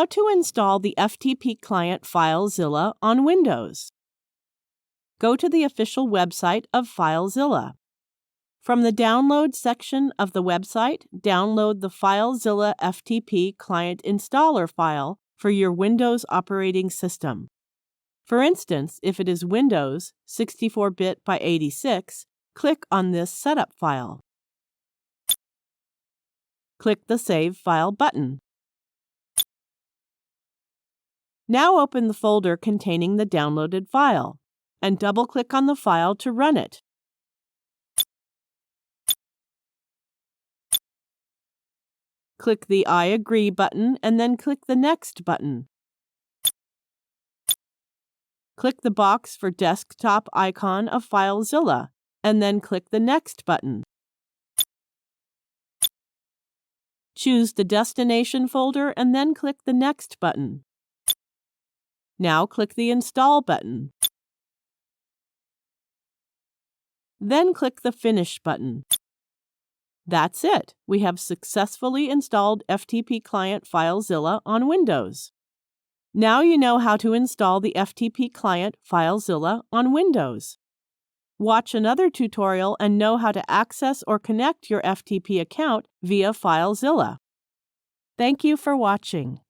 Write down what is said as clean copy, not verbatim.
How to install the FTP client FileZilla on Windows. Go to the official website of FileZilla. From the Download section of the website, download the FileZilla FTP client installer file for your Windows operating system. For instance, if it is Windows 64-bit by 86, click on this setup file. Click the Save File button. Now open the folder containing the downloaded file, and double-click on the file to run it. Click the I agree button and then click the Next button. Click the box for desktop icon of FileZilla, and then click the Next button. Choose the destination folder and then click the Next button. Now click the Install button. Then click the Finish button. That's it. We have successfully installed FTP client FileZilla on Windows. Now you know how to install the FTP client FileZilla on Windows. Watch another tutorial and know how to access or connect your FTP account via FileZilla. Thank you for watching.